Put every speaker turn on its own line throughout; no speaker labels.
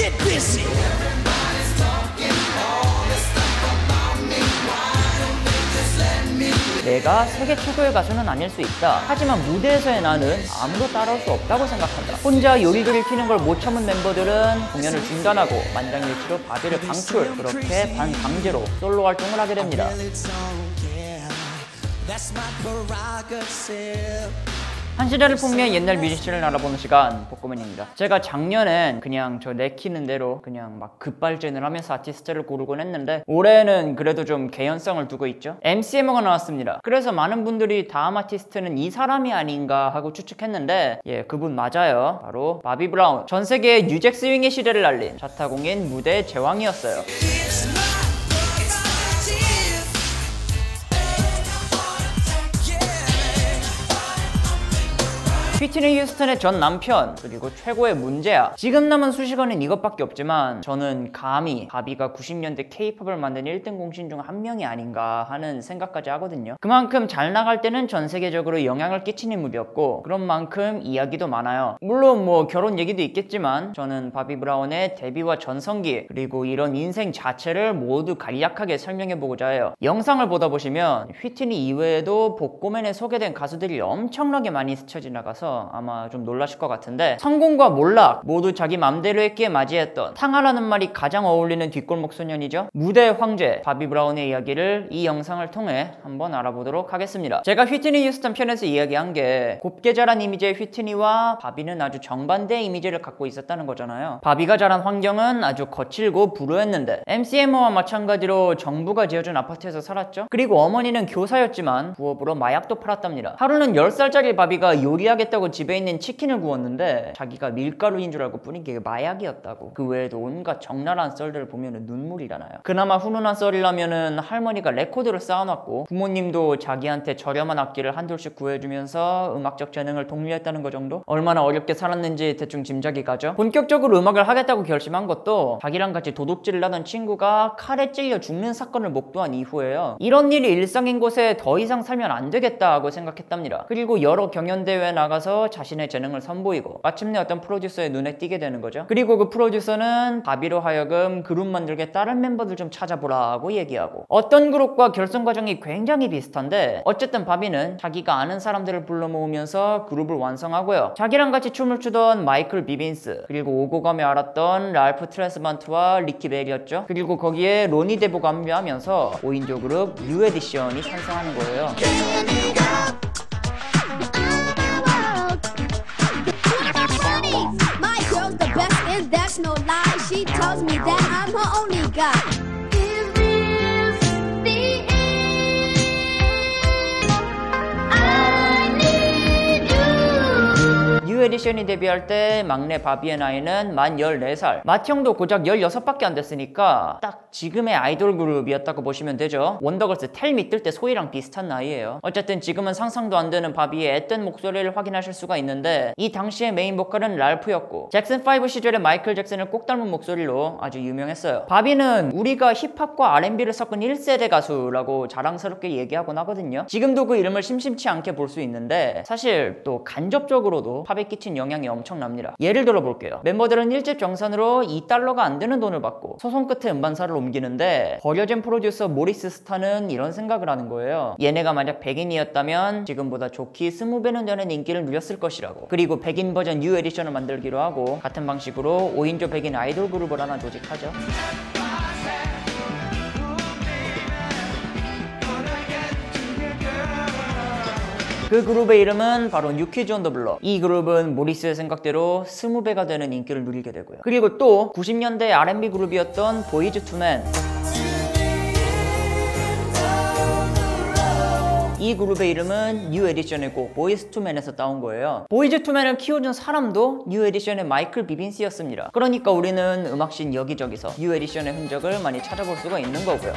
get busy.
내가 세계 최고의 가수는 아닐 수 있다. 하지만 무대에서의 나는 아무도 따라올 수 없다고 생각한다. 혼자 요리조리 튀는 걸 못 참은 멤버들은 공연을 중단하고 만장일치로 바비를 방출, 그렇게 반강제로 솔로 활동을 하게 됩니다. 한 시대를 풍미한 옛날 뮤지션을 알아보는 시간, 복고맨입니다. 제가 작년엔 그냥 저 내키는 대로 그냥 막 급발진을 하면서 아티스트를 고르곤 했는데 올해는 그래도 좀 개연성을 두고 있죠. MCMO가 나왔습니다. 그래서 많은 분들이 다음 아티스트는 이 사람이 아닌가 하고 추측했는데 예, 그분 맞아요. 바로 바비 브라운. 전 세계의 뉴잭 스윙의 시대를 알린 자타공인 무대의 제왕이었어요. 휘트니 휴스턴의 전 남편, 그리고 최고의 문제야. 지금 남은 수식어는 이것밖에 없지만 저는 감히 바비가 90년대 K-팝을 만든 1등 공신 중 한 명이 아닌가 하는 생각까지 하거든요. 그만큼 잘 나갈 때는 전 세계적으로 영향을 끼치는 인물이었고 그런 만큼 이야기도 많아요. 물론 뭐 결혼 얘기도 있겠지만 저는 바비 브라운의 데뷔와 전성기 그리고 이런 인생 자체를 모두 간략하게 설명해보고자 해요. 영상을 보다 보시면 휘트니 이외에도 복고맨에 소개된 가수들이 엄청나게 많이 스쳐 지나가서 아마 좀 놀라실 것 같은데 성공과 몰락 모두 자기 맘대로 했기에 맞이했던 탕하라는 말이 가장 어울리는 뒷골목 소년이죠. 무대의 황제 바비 브라운의 이야기를 이 영상을 통해 한번 알아보도록 하겠습니다. 제가 휘트니 휴스턴 편에서 이야기한 게 곱게 자란 이미지의 휘트니와 바비는 아주 정반대의 이미지를 갖고 있었다는 거잖아요. 바비가 자란 환경은 아주 거칠고 불우했는데 MCMO와 마찬가지로 정부가 지어준 아파트에서 살았죠. 그리고 어머니는 교사였지만 부업으로 마약도 팔았답니다. 하루는 10살짜리 바비가 요리하겠다고 집에 있는 치킨을 구웠는데 자기가 밀가루인 줄 알고 뿌린 게 마약이었다고. 그 외에도 온갖 적나라한 썰들을 보면 눈물이 나요. 그나마 훈훈한 썰이라면은 할머니가 레코드를 쌓아놨고 부모님도 자기한테 저렴한 악기를 한둘씩 구해주면서 음악적 재능을 독려했다는 거 정도? 얼마나 어렵게 살았는지 대충 짐작이 가죠. 본격적으로 음악을 하겠다고 결심한 것도 자기랑 같이 도둑질을 하던 친구가 칼에 찔려 죽는 사건을 목도한 이후에요. 이런 일이 일상인 곳에 더 이상 살면 안 되겠다고 생각했답니다. 그리고 여러 경연대회에 나가서 자신의 재능을 선보이고 마침내 어떤 프로듀서의 눈에 띄게 되는 거죠. 그리고 그 프로듀서는 바비로 하여금 그룹 만들게 다른 멤버들 좀 찾아보라고 얘기하고 어떤 그룹과 결성 과정이 굉장히 비슷한데 어쨌든 바비는 자기가 아는 사람들을 불러 모으면서 그룹을 완성하고요. 자기랑 같이 춤을 추던 마이클 비빈스 그리고 오고 가며 알았던 랄프 트레스반트와 리키 벨이었죠. 그리고 거기에 로니 데보가 합류하면서 5인조 그룹 뉴 에디션이 탄생하는 거예요.
That's no lie, she tells me that I'm her only guy.
뉴 에디션이 데뷔할 때 막내 바비의 나이는 만 14살, 맏형도 고작 16밖에 안 됐으니까 딱 지금의 아이돌 그룹이었다고 보시면 되죠. 원더걸스 텔미 뜰 때 소희랑 비슷한 나이예요. 어쨌든 지금은 상상도 안 되는 바비의 앳된 목소리를 확인하실 수가 있는데 이 당시의 메인 보컬은 랄프였고 잭슨5 시절의 마이클 잭슨을 꼭 닮은 목소리로 아주 유명했어요. 바비는 우리가 힙합과 R&B를 섞은 1세대 가수라고 자랑스럽게 얘기하곤 하거든요. 지금도 그 이름을 심심치 않게 볼 수 있는데 사실 또 간접적으로도 팝에 끼친 영향이 엄청납니다. 예를 들어 볼게요. 멤버들은 1집 정산으로 $2가 안 되는 돈을 받고 소송 끝에 음반사를 옮기는데 버려진 프로듀서 모리스 스타는 이런 생각을 하는 거예요. 얘네가 만약 백인이었다면 지금보다 좋게 20배는 되는 인기를 누렸을 것이라고. 그리고 백인 버전 뉴 에디션을 만들기로 하고 같은 방식으로 5인조 백인 아이돌 그룹을 하나 조직하죠. 그 그룹의 이름은 바로 뉴키즈 온 더 블럭. 이 그룹은 모리스의 생각대로 20배가 되는 인기를 누리게 되고요. 그리고 또 90년대 R&B 그룹이었던 보이즈 투맨. 이 그룹의 이름은 뉴 에디션의 곡 보이즈 투맨에서 따온 거예요. 보이즈 투맨을 키워준 사람도 뉴 에디션의 마이클 비빈스였습니다. 그러니까 우리는 음악씬 여기저기서 뉴 에디션의 흔적을 많이 찾아볼 수가 있는 거고요.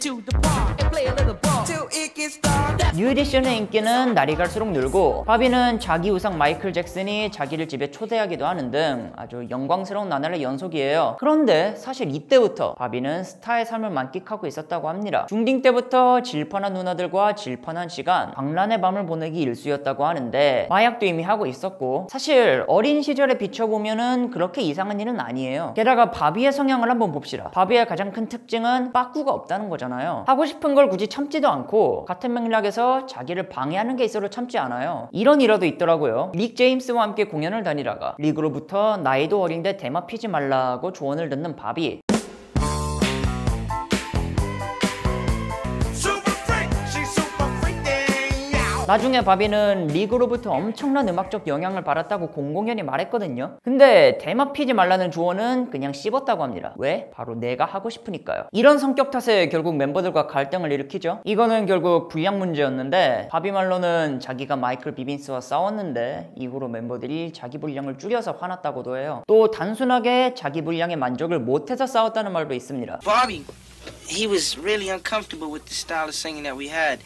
to the bar and play a little ball till it gets dark.
뉴 에디션의 인기는 날이 갈수록 늘고 바비는 자기 우상 마이클 잭슨이 자기를 집에 초대하기도 하는 등 아주 영광스러운 나날의 연속이에요. 그런데 사실 이때부터 바비는 스타의 삶을 만끽하고 있었다고 합니다. 중딩 때부터 질펀한 누나들과 질펀한 시간, 광란의 밤을 보내기 일쑤였다고 하는데 마약도 이미 하고 있었고 사실 어린 시절에 비춰보면은 그렇게 이상한 일은 아니에요. 게다가 바비의 성향을 한번 봅시다. 바비의 가장 큰 특징은 빠꾸가 없다는 거잖아요. 하고 싶은 걸 굳이 참지도 않고 같은 맥락에서 자기를 방해하는 게 있어도 참지 않아요. 이런 일화도 있더라고요. 릭 제임스와 함께 공연을 다니다가 릭으로부터 나이도 어린데 대마 피지 말라고 조언을 듣는 바비. 나중에 바비는 릭으로부터 엄청난 음악적 영향을 받았다고 공공연히 말했거든요. 근데 대마 피지 말라는 조언은 그냥 씹었다고 합니다. 왜? 바로 내가 하고 싶으니까요. 이런 성격 탓에 결국 멤버들과 갈등을 일으키죠. 이거는 결국 분량 문제였는데 바비 말로는 자기가 마이클 비빈스와 싸웠는데 이후로 멤버들이 자기 분량을 줄여서 화났다고도 해요. 또 단순하게 자기 분량에 만족을 못해서 싸웠다는 말도 있습니다.
Bobby, he was really uncomfortable with the style of singing that we had.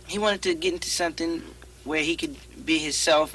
He wanted to get into something where he could be himself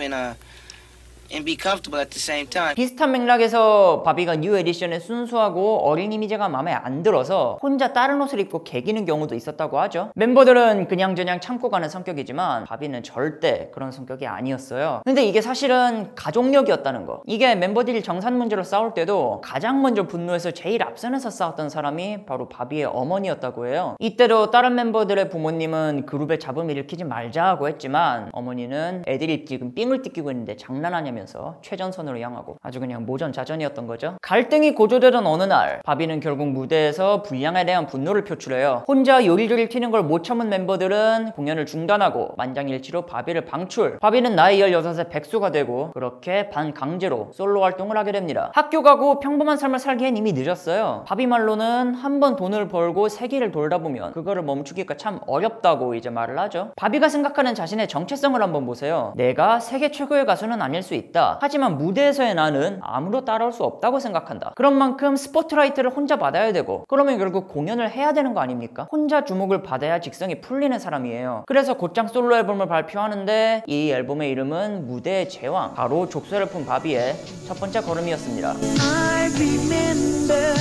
and be comfortable at the same time.
비슷한 맥락에서 바비가 뉴 에디션의 순수하고 어린 이미지가 마음에 안 들어서 혼자 다른 옷을 입고 개기는 경우도 있었다고 하죠. 멤버들은 그냥저냥 참고 가는 성격이지만 바비는 절대 그런 성격이 아니었어요. 근데 이게 사실은 가족력이었다는 거. 이게 멤버들이 정산 문제로 싸울 때도 가장 먼저 분노해서 제일 앞선에서 싸웠던 사람이 바로 바비의 어머니였다고 해요. 이때도 다른 멤버들의 부모님은 그룹에 잡음 일으키지 말자고 했지만 어머니는 애들이 지금 삥을 뜯기고 있는데 장난하냐며 최전선으로 향하고 아주 그냥 모전자전이었던 거죠. 갈등이 고조되던 어느 날 바비는 결국 무대에서 분량에 대한 분노를 표출해요. 혼자 요리조리 튀는 걸 못 참은 멤버들은 공연을 중단하고 만장일치로 바비를 방출. 바비는 나이 16에 백수가 되고 그렇게 반강제로 솔로 활동을 하게 됩니다. 학교 가고 평범한 삶을 살기엔 이미 늦었어요. 바비 말로는 한번 돈을 벌고 세계를 돌다 보면 그거를 멈추기가 참 어렵다고 이제 말을 하죠. 바비가 생각하는 자신의 정체성을 한번 보세요. 내가 세계 최고의 가수는 아닐 수 있다. 하지만 무대에서의 나는 아무로 따라올 수 없다고 생각한다. 그런 만큼 스포트라이트를 혼자 받아야 되고 그러면 결국 공연을 해야 되는 거 아닙니까? 혼자 주목을 받아야 직성이 풀리는 사람이에요. 그래서 곧장 솔로 앨범을 발표하는데 이 앨범의 이름은 무대의 제왕, 바로 족쇄를 푼 바비의 첫 번째 걸음이었습니다.
I remember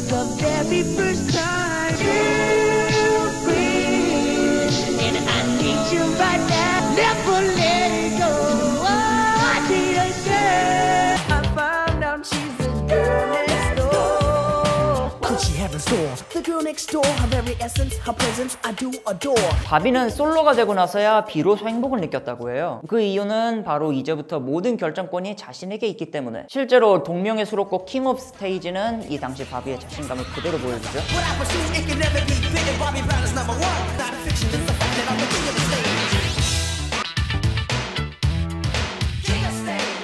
the very first time you breathed and I need you right now. Never let it go. I found out she's the girl next door. What she have in store? The girl next door, her very essence, her presence, I do adore.
바비는 솔로가 되고 나서야 비로소 행복을 느꼈다고 해요. 그 이유는 바로 이제부터 모든 결정권이 자신에게 있기 때문에. 실제로 동명의 수록곡 킹 오브 스테이지는 이 당시 바비의 자신감을 그대로 보여주죠.
What I pursue, it can never be bigger. Bobby Brown is number one. Not a fiction, it's the fact that I'm the king of the stage.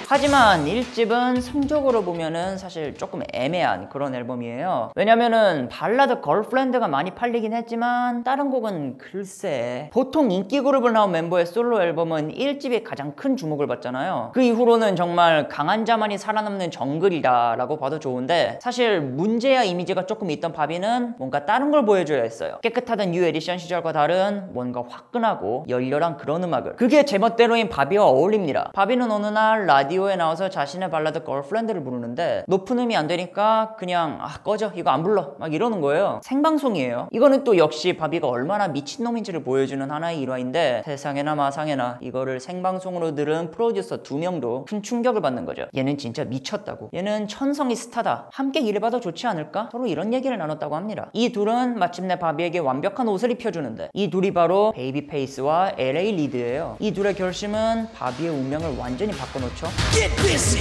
하지만 1집은 성적으로 보면은 사실 조금 애매한 그런 앨범이에요. 왜냐면은 발라드 걸프렌드가 많이 팔리긴 했지만 다른 곡은 글쎄. 보통 인기 그룹을 나온 멤버의 솔로 앨범은 1집이 가장 큰 주목을 받잖아요. 그 이후로는 정말 강한 자만이 살아남는 정글이다 라고 봐도 좋은데 사실 문제야 이미지가 조금 있던 바비는 뭔가 다른 걸 보여줘야 했어요. 깨끗하던 뉴 에디션 시절과 다른 뭔가 화끈하고 열렬한 그런 음악을. 그게 제멋대로인 바비와 어울립니다. 바비는 어느 날 라디오에 나와서 자신의 발라드 걸프렌드를 부르는데 높은 음이 안 되니까 그냥 꺼져 이거 안 불러 막 이러는 거예요. 생방송이에요. 이거는 또 역시 바비가 얼마나 미친놈인지를 보여주는 하나의 일화인데 세상에나 마상에나 이거를 생방송으로 들은 프로듀서 2명도 큰 충격을 받는 거죠. 얘는 진짜 미쳤다고. 얘는 천성이 스타다. 함께 일해봐도 좋지 않을까? 서로 이런 얘기를 나눴다고 합니다. 이 둘은 마침내 바비에게 완벽한 옷을 입혀주는데 이 둘이 바로 베이비 페이스와 LA 리드예요. 이 둘의 결심은 바비의 운명을 완전히 바꿔놓죠.
Get busy.